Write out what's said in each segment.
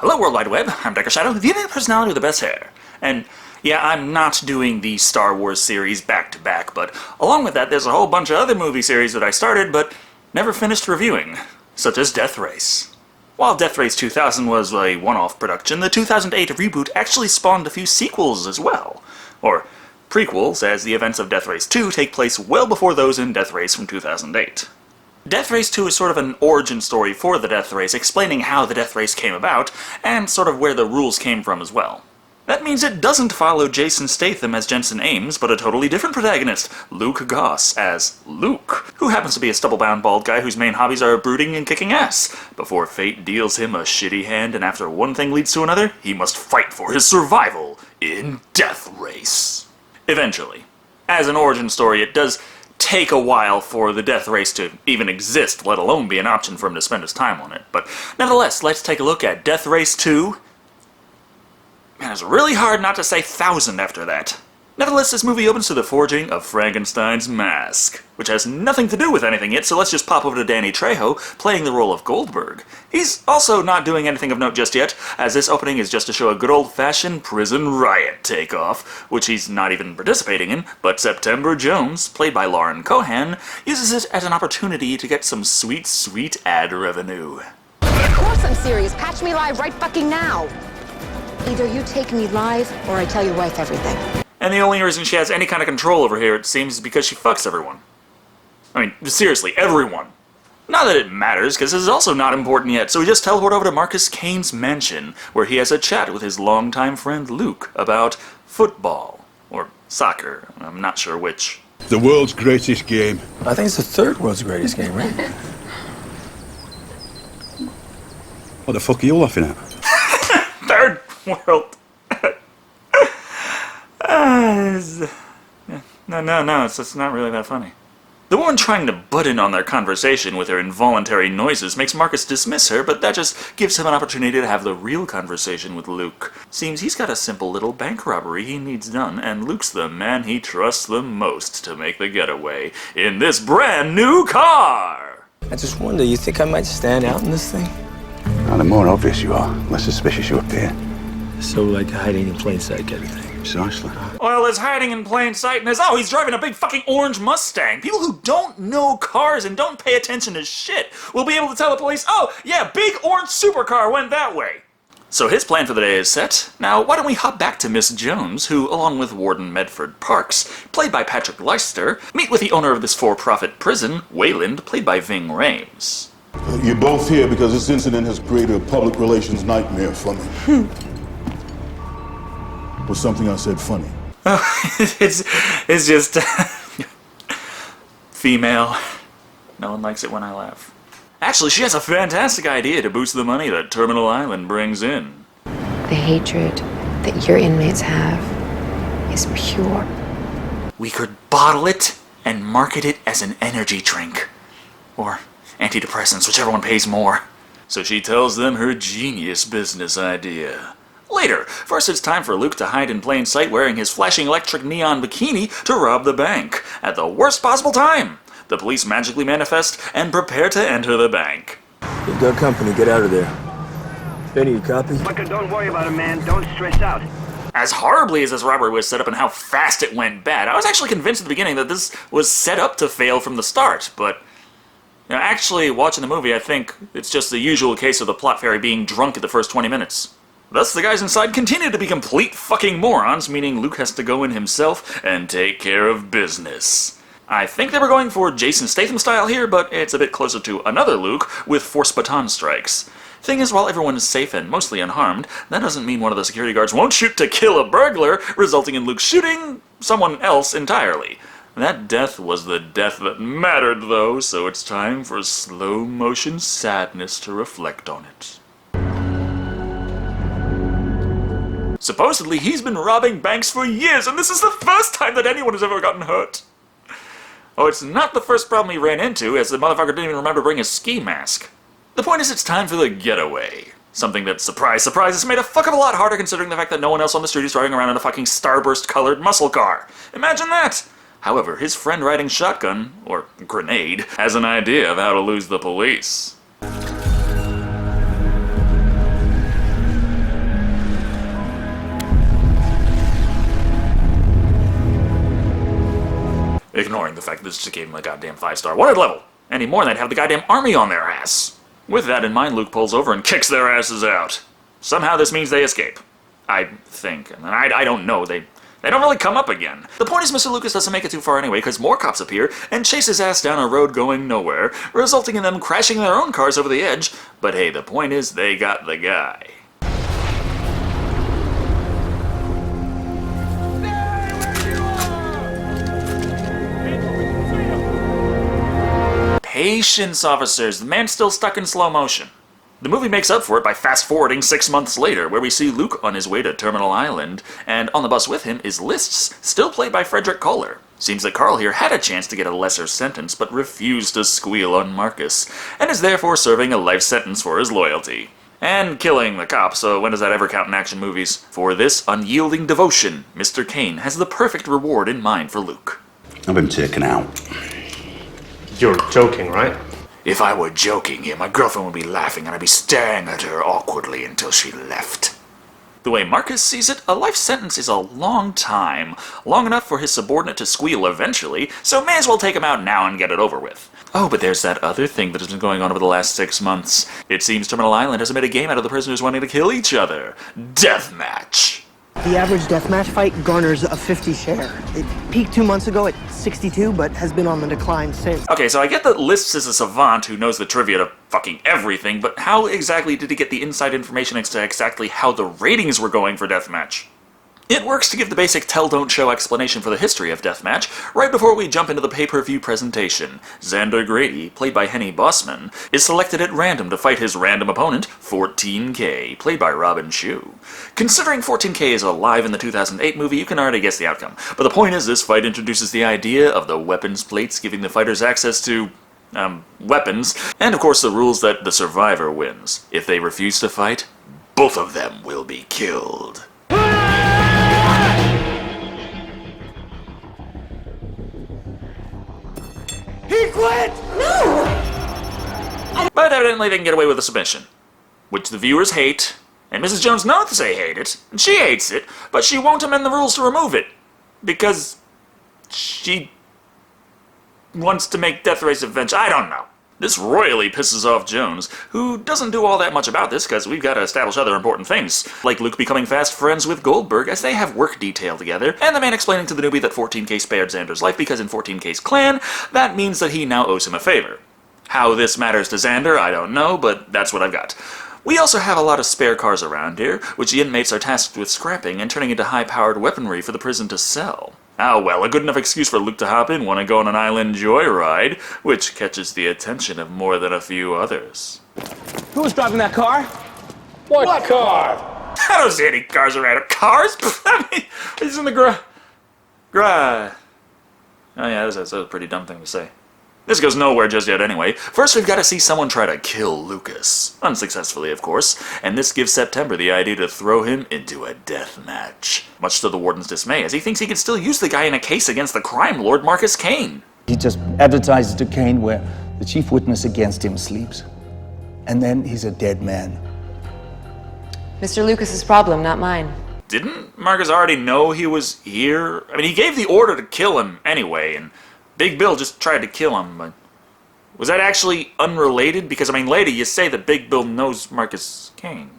Hello World Wide Web, I'm Dr. Shado, the internet personality with the best hair. And yeah, I'm not doing the Star Wars series back to back, but along with that there's a whole bunch of other movie series that I started but never finished reviewing, such as Death Race. While Death Race 2000 was a one-off production, the 2008 reboot actually spawned a few sequels as well, or prequels, as the events of Death Race 2 take place well before those in Death Race from 2008. Death Race 2 is sort of an origin story for the Death Race, explaining how the Death Race came about, and sort of where the rules came from as well. That means it doesn't follow Jason Statham as Jensen Ames, but a totally different protagonist, Luke Goss as Luke, who happens to be a stubble-bound bald guy whose main hobbies are brooding and kicking ass, before fate deals him a shitty hand and after one thing leads to another, he must fight for his survival in Death Race. Eventually. As an origin story, it does take a while for the Death Race to even exist, let alone be an option for him to spend his time on it. But nevertheless, let's take a look at Death Race 2. Man, it's really hard not to say 1000 after that. Nevertheless, this movie opens to the forging of Frankenstein's mask, which has nothing to do with anything yet, so let's just pop over to Danny Trejo, playing the role of Goldberg. He's also not doing anything of note just yet, as this opening is just to show a good old-fashioned prison riot takeoff, which he's not even participating in, but September Jones, played by Lauren Cohan, uses it as an opportunity to get some sweet, sweet ad revenue. Of course I'm serious. Patch me live right fucking now. Either you take me live, or I tell your wife everything. And the only reason she has any kind of control over here, it seems, is because she fucks everyone. I mean, seriously, everyone. Not that it matters, because this is also not important yet, so we just teleport over to Marcus Kane's mansion, where he has a chat with his longtime friend Luke about football. Or soccer, I'm not sure which. The world's greatest game. I think it's the third world's greatest game, right? What the fuck are you laughing at? Third world. No, it's not really that funny. The woman trying to butt in on their conversation with her involuntary noises makes Marcus dismiss her, but that just gives him an opportunity to have the real conversation with Luke. Seems he's got a simple little bank robbery he needs done, and Luke's the man he trusts the most to make the getaway in this brand new car! I just wonder, you think I might stand out in this thing? Now, the more obvious you are, less suspicious you appear. So, like, hiding in plain sight kind of thing. Precisely. Well, there's hiding in plain sight, and there's, oh, he's driving a big fucking orange Mustang. People who don't know cars and don't pay attention to shit will be able to tell the police, oh, yeah, big orange supercar went that way. So his plan for the day is set. Now, why don't we hop back to Miss Jones, who, along with Warden Medford Parks, played by Patrick Leicester, meet with the owner of this for-profit prison, Wayland, played by Ving Rhames. You're both here because this incident has created a public relations nightmare for me. Was something I said funny? It's just female. No one likes it when I laugh. Actually, she has a fantastic idea to boost the money that Terminal Island brings in. The hatred that your inmates have is pure. We could bottle it and market it as an energy drink. Or antidepressants, whichever one pays more. So she tells them her genius business idea. Later, first it's time for Luke to hide in plain sight wearing his flashing electric neon bikini to rob the bank. At the worst possible time, the police magically manifest and prepare to enter the bank. You've got company, get out of there. Benny, you copy? Fucker, don't worry about it, man. Don't stress out. As horribly as this robbery was set up and how fast it went bad, I was actually convinced at the beginning that this was set up to fail from the start, but actually, watching the movie, I think it's just the usual case of the plot fairy being drunk at the first 20 minutes. Thus, the guys inside continue to be complete fucking morons, meaning Luke has to go in himself and take care of business. I think they were going for Jason Statham style here, but it's a bit closer to another Luke with force baton strikes. Thing is, while everyone is safe and mostly unharmed, that doesn't mean one of the security guards won't shoot to kill a burglar, resulting in Luke shooting someone else entirely. That death was the death that mattered, though, so it's time for slow-motion sadness to reflect on it. Supposedly, he's been robbing banks for years, and this is the first time that anyone has ever gotten hurt. Oh, it's not the first problem he ran into, as the motherfucker didn't even remember to bring his ski mask. The point is, it's time for the getaway. Something that, surprise, surprise, is made a fuck of a lot harder considering the fact that no one else on the street is driving around in a fucking starburst-colored muscle car. Imagine that! However, his friend riding shotgun, or grenade, has an idea of how to lose the police. like this just gave him a goddamn 5-star wanted level. Any more, they'd have the goddamn army on their ass. With that in mind, Luke pulls over and kicks their asses out. Somehow this means they escape. I think. And I don't know. They don't really come up again. The point is Mr. Lucas doesn't make it too far anyway, because more cops appear and chase his ass down a road going nowhere, resulting in them crashing their own cars over the edge. But hey, the point is they got the guy. Patience, officers. The man's still stuck in slow motion. The movie makes up for it by fast-forwarding 6 months later, where we see Luke on his way to Terminal Island, and on the bus with him is Lists, still played by Frederick Kohler. Seems that Carl here had a chance to get a lesser sentence, but refused to squeal on Marcus, and is therefore serving a life sentence for his loyalty. And killing the cop, so when does that ever count in action movies? For this unyielding devotion, Mr. Kane has the perfect reward in mind for Luke. I've been taken out. You're joking, right? If I were joking here, my girlfriend would be laughing and I'd be staring at her awkwardly until she left. The way Marcus sees it, a life sentence is a long time. Long enough for his subordinate to squeal eventually, so may as well take him out now and get it over with. Oh, but there's that other thing that has been going on over the last 6 months. It seems Terminal Island has made a game out of the prisoners wanting to kill each other. Deathmatch. The average deathmatch fight garners a 50 share. It peaked 2 months ago at 62, but has been on the decline since. Okay, so I get that Lists is a savant who knows the trivia to fucking everything, but how exactly did he get the inside information as to exactly how the ratings were going for Deathmatch? It works to give the basic tell-don't-show explanation for the history of Deathmatch right before we jump into the pay-per-view presentation. Xander Grady, played by Henny Bossman, is selected at random to fight his random opponent, 14K, played by Robin Shue. Considering 14K is alive in the 2008 movie, you can already guess the outcome. But the point is, this fight introduces the idea of the weapons plates giving the fighters access to weapons, and of course the rules that the survivor wins. If they refuse to fight, both of them will be killed. He quit! No! But evidently they can get away with a submission, which the viewers hate, and Mrs. Jones knows they hate it, and she hates it, but she won't amend the rules to remove it, because she wants to make Death Race adventure. I don't know. This royally pisses off Jones, who doesn't do all that much about this because we've got to establish other important things, like Luke becoming fast friends with Goldberg as they have work detail together, and the man explaining to the newbie that 14K spared Xander's life because in 14K's clan, that means that he now owes him a favor. How this matters to Xander, I don't know, but that's what I've got. We also have a lot of spare cars around here, which the inmates are tasked with scrapping and turning into high-powered weaponry for the prison to sell. Ah well, a good enough excuse for Luke to hop in when I go on an island joyride, which catches the attention of more than a few others. Who was driving that car? What car? I don't see any cars around. Cars? I mean, it's in the Oh yeah, that's a pretty dumb thing to say. This goes nowhere just yet anyway. First we've got to see someone try to kill Lucas. Unsuccessfully, of course. And this gives September the idea to throw him into a death match. Much to the warden's dismay, as he thinks he can still use the guy in a case against the crime lord Marcus Kane. He just advertises to Kane where the chief witness against him sleeps. And then he's a dead man. Mr. Lucas's problem, not mine. Didn't Marcus already know he was here? I mean, he gave the order to kill him anyway, and Big Bill just tried to kill him, but was that actually unrelated? Because, I mean, later you say that Big Bill knows Marcus Kane.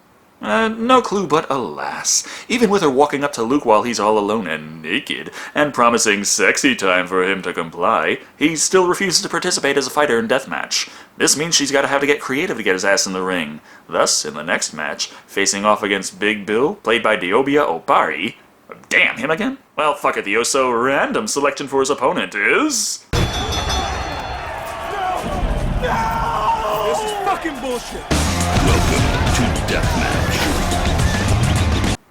No clue, but alas. Even with her walking up to Luke while he's all alone and naked, and promising sexy time for him to comply, he still refuses to participate as a fighter in deathmatch. This means she's got to have to get creative to get his ass in the ring. Thus, in the next match, facing off against Big Bill, played by Diobia Opari. Damn, him again? Well, fuck it, the oh-so-random selection for his opponent is... This is fucking bullshit. Welcome to Deathmatch.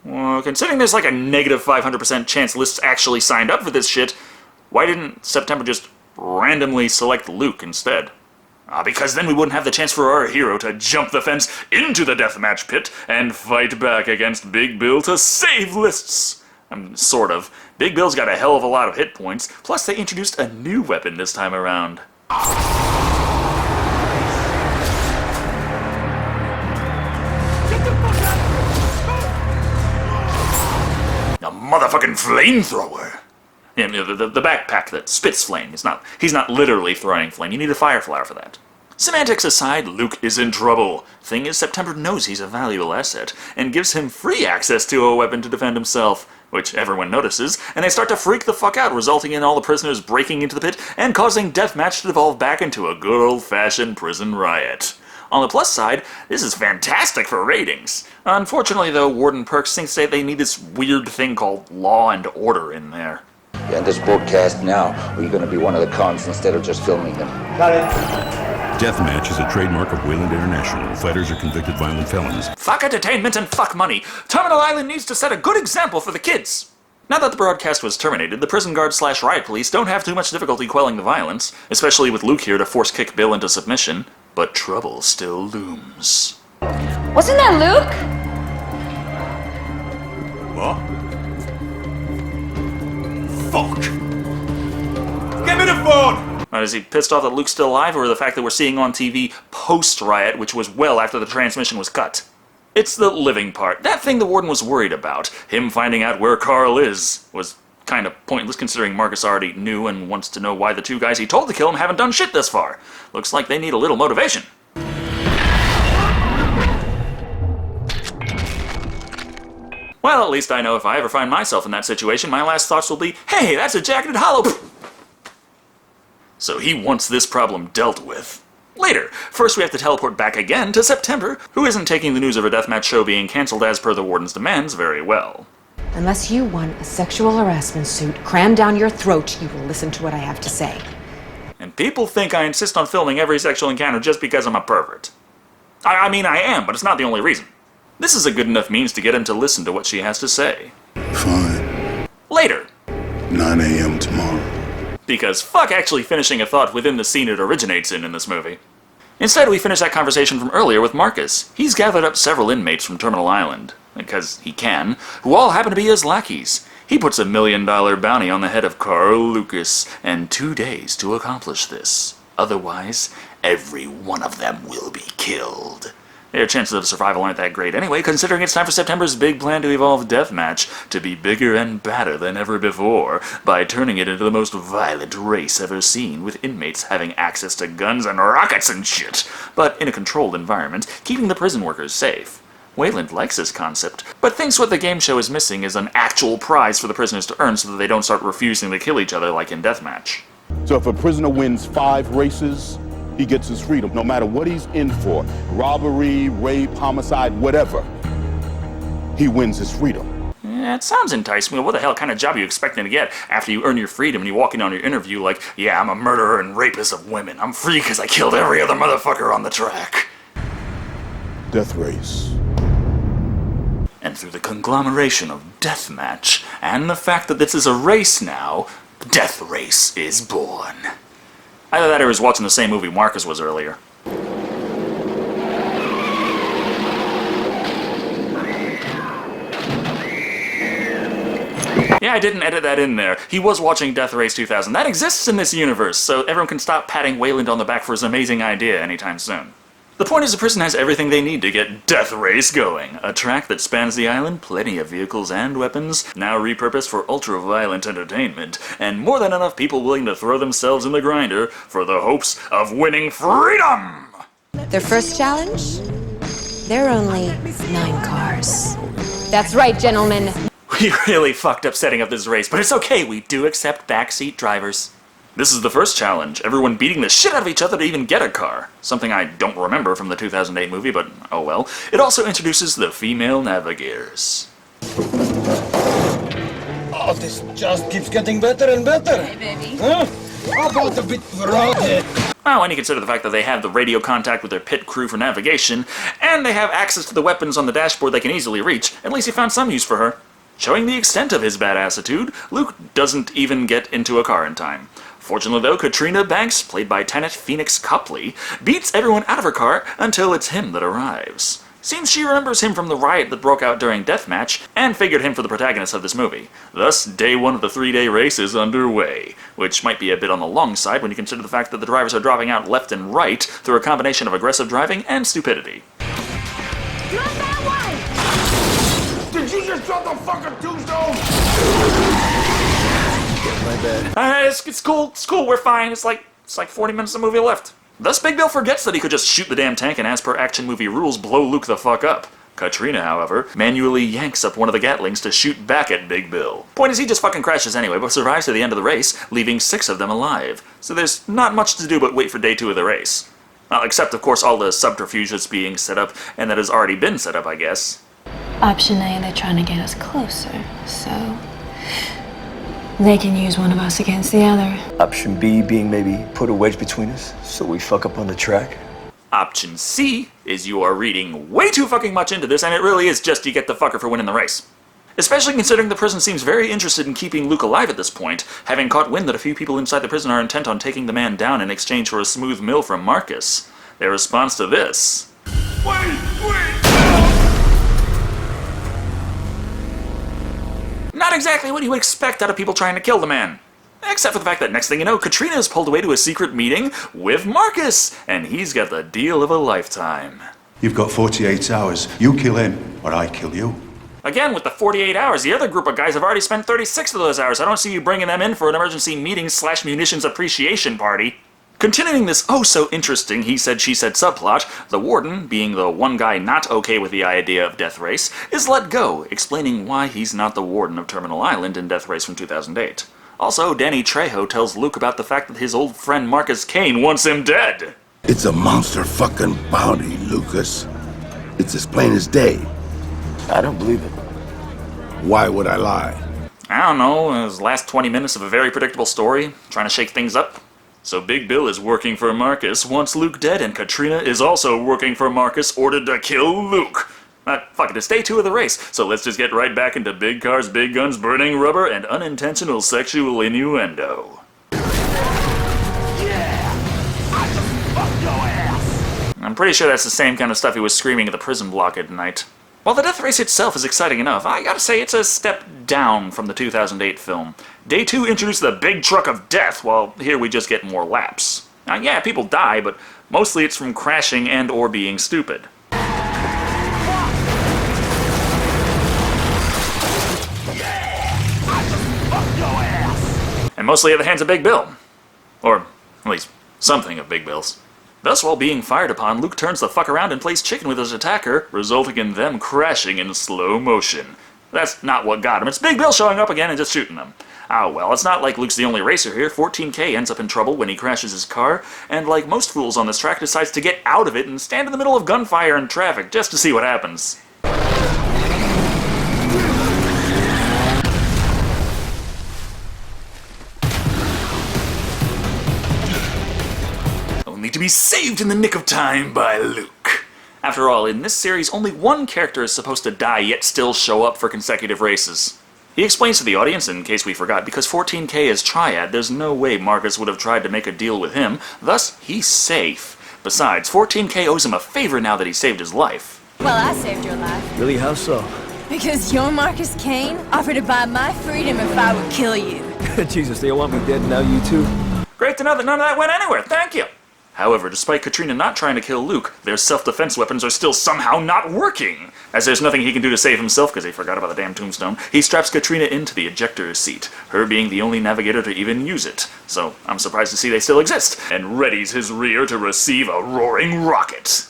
Well, considering there's like a negative 500% chance Lists actually signed up for this shit, why didn't September just randomly select Luke instead? Because then we wouldn't have the chance for our hero to jump the fence into the deathmatch pit and fight back against Big Bill to save Lists. Sort of. Big Bill's got a hell of a lot of hit points, plus they introduced a new weapon this time around. A motherfucking flamethrower! And the backpack that spits flame. He's not literally throwing flame. You need a fire flower for that. Semantics aside, Luke is in trouble. Thing is, September knows he's a valuable asset, and gives him free access to a weapon to defend himself, which everyone notices, and they start to freak the fuck out, resulting in all the prisoners breaking into the pit and causing Deathmatch to devolve back into a good old-fashioned prison riot. On the plus side, this is fantastic for ratings. Unfortunately, though, Warden Perks thinks that they need this weird thing called Law and Order in there. You end this broadcast now, or you're going to be one of the cons instead of just filming them. Got it. Deathmatch is a trademark of Wayland International. Fighters are convicted violent felons. Fuck entertainment and fuck money. Terminal Island needs to set a good example for the kids. Now that the broadcast was terminated, the prison guards / riot police don't have too much difficulty quelling the violence, especially with Luke here to force kick Bill into submission. But trouble still looms. Wasn't that Luke? What? Fuck! Give me the phone! Is he pissed off that Luke's still alive, or the fact that we're seeing on TV post-riot, which was well after the transmission was cut? It's the living part. That thing the Warden was worried about, him finding out where Carl is, was kind of pointless considering Marcus already knew and wants to know why the two guys he told to kill him haven't done shit thus far. Looks like they need a little motivation. Well, at least I know if I ever find myself in that situation, my last thoughts will be, hey, that's a jacketed hollow. So he wants this problem dealt with. Later. First we have to teleport back again to September, who isn't taking the news of a deathmatch show being cancelled as per the Warden's demands very well. Unless you want a sexual harassment suit crammed down your throat, you will listen to what I have to say. And people think I insist on filming every sexual encounter just because I'm a pervert. I mean, I am, but it's not the only reason. This is a good enough means to get him to listen to what she has to say. Fine. Later. 9 a.m. tomorrow. Because fuck actually finishing a thought within the scene it originates in this movie. Instead, we finish that conversation from earlier with Marcus. He's gathered up several inmates from Terminal Island, because he can, who all happen to be his lackeys. He puts $1 million bounty on the head of Carl Lucas, and 2 days to accomplish this. Otherwise, every one of them will be killed. Their chances of survival aren't that great anyway, considering it's time for September's big plan to evolve Deathmatch to be bigger and badder than ever before, by turning it into the most violent race ever seen, with inmates having access to guns and rockets and shit, but in a controlled environment, keeping the prison workers safe. Wayland likes this concept, but thinks what the game show is missing is an actual prize for the prisoners to earn so that they don't start refusing to kill each other like in Deathmatch. So if a prisoner wins 5 races, he gets his freedom, no matter what he's in for. Robbery, rape, homicide, whatever. He wins his freedom. Yeah, it sounds enticing, but what the hell kind of job are you expecting to get after you earn your freedom and you walk in on your interview like, yeah, I'm a murderer and rapist of women. I'm free because I killed every other motherfucker on the track. Death race. And through the conglomeration of Deathmatch, and the fact that this is a race now, Death Race is born. Either that or he was watching the same movie Marcus was earlier. Yeah, I didn't edit that in there. He was watching Death Race 2000. That exists in this universe, so everyone can stop patting Wayland on the back for his amazing idea anytime soon. The point is the prison has everything they need to get Death Race going. A track that spans the island, plenty of vehicles and weapons, now repurposed for ultra-violent entertainment, and more than enough people willing to throw themselves in the grinder for the hopes of winning freedom! Their first challenge? There are only 9 cars. That's right, gentlemen. We really fucked up setting up this race, but it's okay, we do accept backseat drivers. This is the first challenge, everyone beating the shit out of each other to even get a car. Something I don't remember from the 2008 movie, but oh well. It also introduces the female navigators. Oh, this just keeps getting better and better. Hey, baby. Huh? How about a bit variety? Well, when you consider the fact that they have the radio contact with their pit crew for navigation, and they have access to the weapons on the dashboard they can easily reach, at least he found some use for her. Showing the extent of his badassitude, Luke doesn't even get into a car in time. Fortunately though, Katrina Banks, played by Tenant Phoenix Copley, beats everyone out of her car until it's him that arrives. Seems she remembers him from the riot that broke out during Deathmatch, and figured him for the protagonist of this movie. Thus, day 1 of the 3-day race is underway, which might be a bit on the long side when you consider the fact that the drivers are dropping out left and right through a combination of aggressive driving and stupidity. Not that way! Did you just drop the fucking tombstone? My bad. It's cool, we're fine. It's like 40 minutes of movie left. Thus, Big Bill forgets that he could just shoot the damn tank and, as per action movie rules, blow Luke the fuck up. Katrina, however, manually yanks up one of the Gatlings to shoot back at Big Bill. Point is, he just fucking crashes anyway, but survives to the end of the race, leaving 6 of them alive. So there's not much to do but wait for day 2 of the race. Well, except, of course, all the subterfuge that's being set up, and that has already been set up, I guess. Option A, they're trying to get us closer, so they can use one of us against the other. Option B being maybe put a wedge between us so we fuck up on the track. Option C is you are reading way too fucking much into this, and it really is just you get the fucker for winning the race. Especially considering the prison seems very interested in keeping Luke alive at this point, having caught wind that a few people inside the prison are intent on taking the man down in exchange for a smooth mill from Marcus. Their response to this: Wait! Not exactly what you would expect out of people trying to kill the man. Except for the fact that next thing you know, Katrina is pulled away to a secret meeting with Marcus, and he's got the deal of a lifetime. You've got 48 hours. You kill him, or I kill you. Again, with the 48 hours, the other group of guys have already spent 36 of those hours. I don't see you bringing them in for an emergency meeting / munitions appreciation party. Continuing this oh-so-interesting he-said-she-said subplot, the warden, being the one guy not okay with the idea of Death Race, is let go, explaining why he's not the warden of Terminal Island in Death Race from 2008. Also, Danny Trejo tells Luke about the fact that his old friend Marcus Kane wants him dead. It's a monster fucking bounty, Lucas. It's as plain as day. I don't believe it. Why would I lie? I don't know, his last 20 minutes of a very predictable story, trying to shake things up. So Big Bill is working for Marcus, wants Luke dead, and Katrina is also working for Marcus, ordered to kill Luke. Fuck it, it's day 2 of the race, so let's just get right back into big cars, big guns, burning rubber, and unintentional sexual innuendo. I'm pretty sure that's the same kind of stuff he was screaming at the prison block at night. While the Death Race itself is exciting enough, I gotta say it's a step down from the 2008 film. Day 2 introduced the big truck of death, while here we just get more laps. Now yeah, people die, but mostly it's from crashing and or being stupid. And mostly at the hands of Big Bill. Or, at least, something of Big Bill's. Thus, while being fired upon, Luke turns the fuck around and plays chicken with his attacker, resulting in them crashing in slow motion. That's not what got him. It's Big Bill showing up again and just shooting them. Oh well, it's not like Luke's the only racer here. 14K ends up in trouble when he crashes his car, and like most fools on this track, decides to get out of it and stand in the middle of gunfire and traffic just to see what happens. Only to be saved in the nick of time by Luke. After all, in this series, only one character is supposed to die yet still show up for consecutive races. He explains to the audience, in case we forgot, because 14K is Triad, there's no way Marcus would have tried to make a deal with him, thus he's safe. Besides, 14K owes him a favor now that he saved his life. Well, I saved your life. Really, how so? Because your Marcus Kane offered to buy my freedom if I would kill you. Jesus, they want me dead now, you too? Great to know that none of that went anywhere, thank you! However, despite Katrina not trying to kill Luke, their self-defense weapons are still somehow not working. As there's nothing he can do to save himself because he forgot about the damn tombstone, he straps Katrina into the ejector seat, her being the only navigator to even use it. So I'm surprised to see they still exist, and readies his rear to receive a roaring rocket.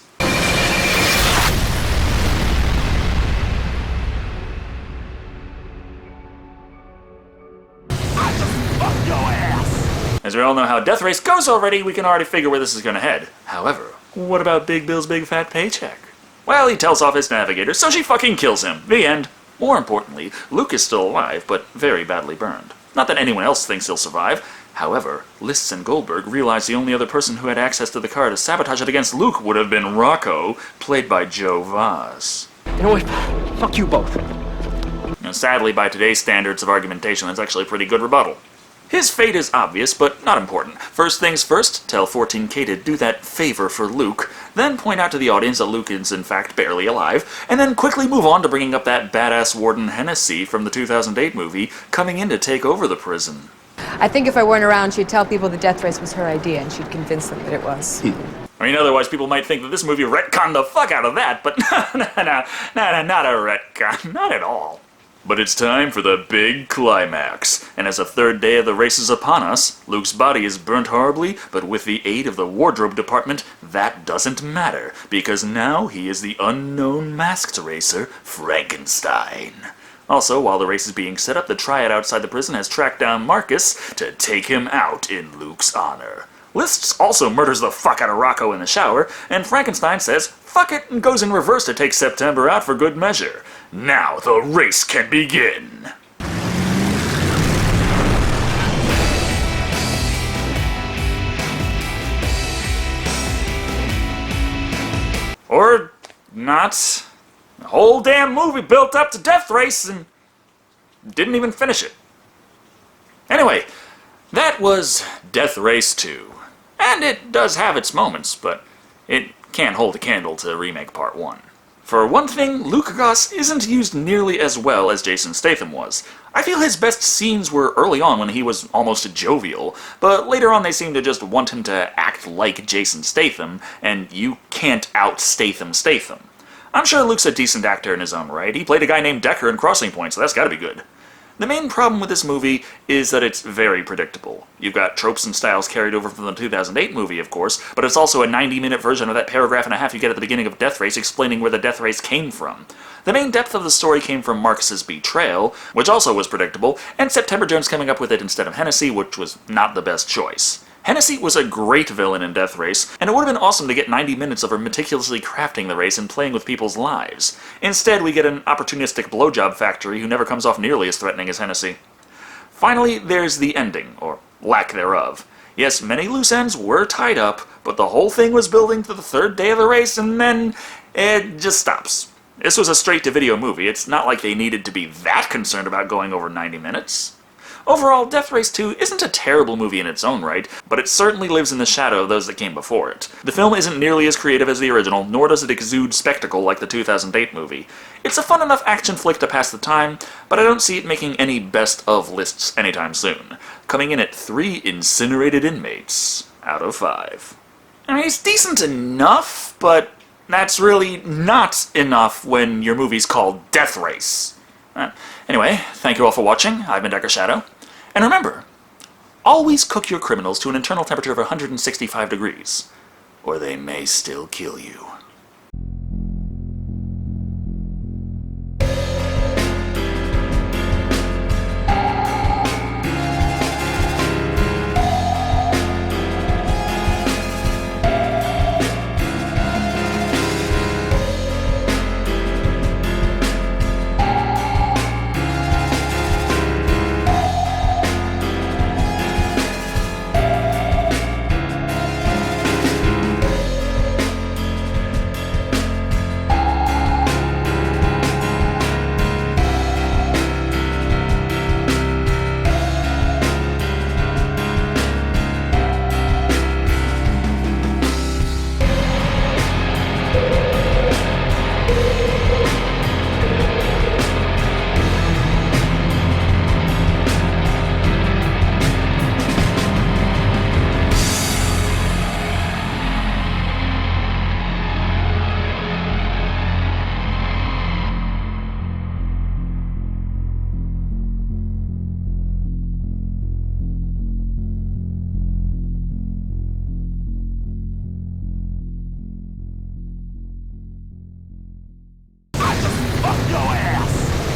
As we all know how Death Race goes already, we can already figure where this is going to head. However, what about Big Bill's big fat paycheck? Well, he tells off his navigator, so she fucking kills him. The end. More importantly, Luke is still alive, but very badly burned. Not that anyone else thinks he'll survive. However, Lists and Goldberg realize the only other person who had access to the car to sabotage it against Luke would have been Rocco, played by Joe Vaz. You know what? Fuck you both. Now, sadly, by today's standards of argumentation, that's actually a pretty good rebuttal. His fate is obvious, but not important. First things first, tell 14K to do that favor for Luke, then point out to the audience that Luke is in fact barely alive, and then quickly move on to bringing up that badass Warden Hennessy from the 2008 movie, coming in to take over the prison. I think if I weren't around, she'd tell people the Death Race was her idea, and she'd convince them that it was. I mean, otherwise people might think that this movie retconned the fuck out of that, but no, not a retcon, not at all. But it's time for the big climax, and as the third day of the race is upon us, Luke's body is burnt horribly, but with the aid of the wardrobe department, that doesn't matter, because now he is the unknown masked racer, Frankenstein. Also, while the race is being set up, the triad outside the prison has tracked down Marcus to take him out in Luke's honor. Lists also murders the fuck out of Rocco in the shower, and Frankenstein says fuck it and goes in reverse to take September out for good measure. Now the race can begin! Or not. The whole damn movie built up to Death Race and didn't even finish it. Anyway, that was Death Race 2. And it does have its moments, but it can't hold a candle to Remake Part 1. For one thing, Luke Goss isn't used nearly as well as Jason Statham was. I feel his best scenes were early on when he was almost jovial, but later on they seem to just want him to act like Jason Statham, and you can't out-Statham Statham. I'm sure Luke's a decent actor in his own right. He played a guy named Decker in Crossing Point, so that's gotta be good. The main problem with this movie is that it's very predictable. You've got tropes and styles carried over from the 2008 movie, of course, but it's also a 90-minute version of that paragraph and a half you get at the beginning of Death Race explaining where the Death Race came from. The main depth of the story came from Marcus's betrayal, which also was predictable, and September Jones coming up with it instead of Hennessy, which was not the best choice. Hennessy was a great villain in Death Race, and it would have been awesome to get 90 minutes of her meticulously crafting the race and playing with people's lives. Instead, we get an opportunistic blowjob factory who never comes off nearly as threatening as Hennessy. Finally, there's the ending, or lack thereof. Yes, many loose ends were tied up, but the whole thing was building to the third day of the race, and then it just stops. This was a straight-to-video movie. It's not like they needed to be that concerned about going over 90 minutes. Overall, Death Race 2 isn't a terrible movie in its own right, but it certainly lives in the shadow of those that came before it. The film isn't nearly as creative as the original, nor does it exude spectacle like the 2008 movie. It's a fun enough action flick to pass the time, but I don't see it making any best-of lists anytime soon, coming in at 3 incinerated inmates out of 5. I mean, it's decent enough, but that's really not enough when your movie's called Death Race. Anyway, thank you all for watching. I've been Dr. Shado. And remember, always cook your criminals to an internal temperature of 165 degrees, or they may still kill you.